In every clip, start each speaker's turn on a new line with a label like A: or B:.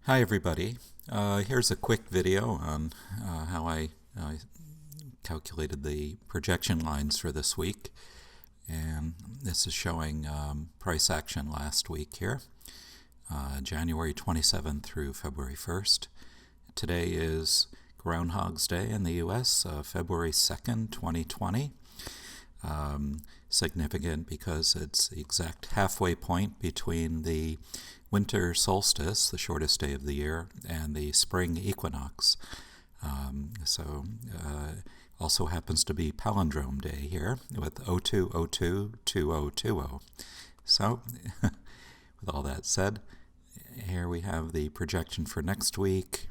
A: Hi everybody. Here's a quick video on how I calculated the projection lines for this week. And this is showing price action last week here, January 27th through February 1st. Today is Groundhogs Day in the US, February 2nd, 2020. Significant because it's the exact halfway point between the winter solstice, the shortest day of the year, and the spring equinox. Also happens to be palindrome day here with 02022020. So, with all that said, here we have the projection for next week,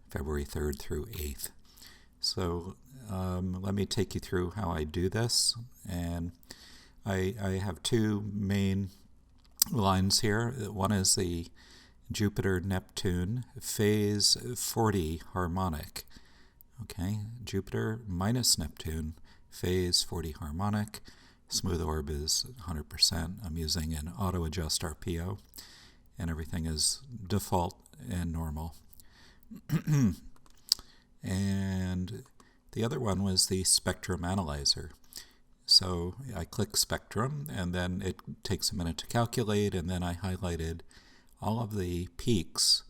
A: February 3rd through 8th. So let me take you through how I do this. And I have two main lines here. One is the Jupiter-Neptune phase 40 harmonic. Okay, Jupiter minus Neptune, phase 40 harmonic. Smooth orb is 100%. I'm using an auto-adjust RPO, and everything is default and normal. And the other one was the spectrum analyzer. So I click spectrum, and then it takes a minute to calculate, and then I highlighted all of the peaks,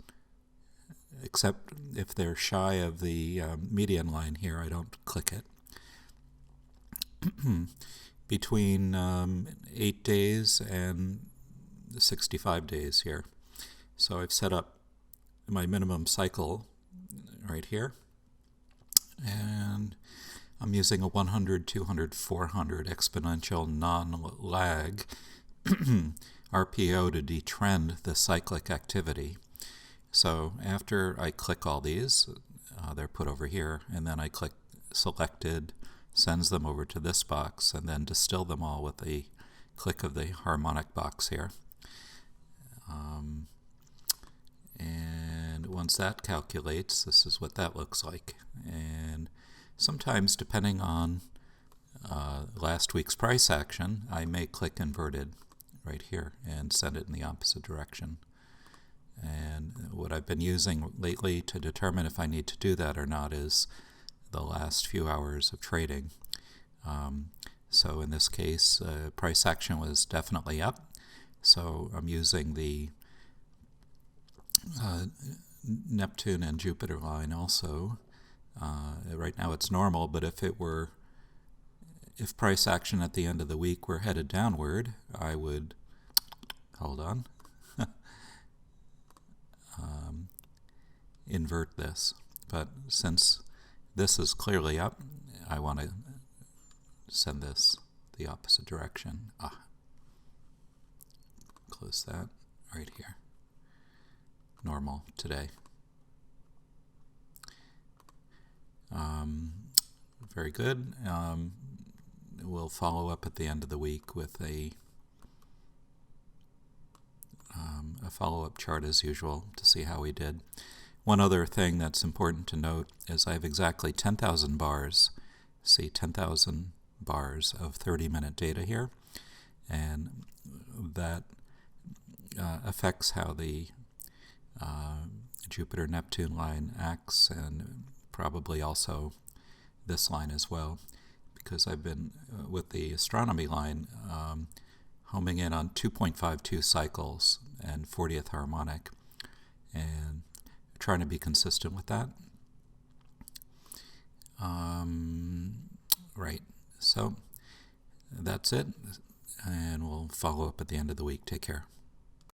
A: except if they're shy of the median line here, I don't click it, between 8 days and 65 days here. So I've set up my minimum cycle right here, and I'm using a 100, 200, 400 exponential non-lag RPO to detrend the cyclic activity. So after I click all these, they're put over here, and then I click selected, sends them over to this box, and then distill them all with the click of the harmonic box here. And once that calculates, this is what that looks like. And sometimes, depending on last week's price action, I may click inverted right here and send it in the opposite direction. And what I've been using lately to determine if I need to do that or not is the last few hours of trading. So in this case, price action was definitely up. So I'm using the Neptune and Jupiter line also. Right now it's normal, but if price action at the end of the week were headed downward, I would, hold on, invert this. But since this is clearly up, I want to send this the opposite direction. Close that right here. Normal today. Very good. We'll follow up at the end of the week with a follow-up chart as usual to see how we did. One other thing that's important to note is I have exactly 10,000 bars. See, 10,000 bars of 30-minute data here, and that affects how the Jupiter-Neptune line acts, and probably also this line as well, because I've been, with the astronomy line, homing in on 2.52 cycles and 40th harmonic, and trying to be consistent with that. Right, so that's it, and we'll follow up at the end of the week. Take care.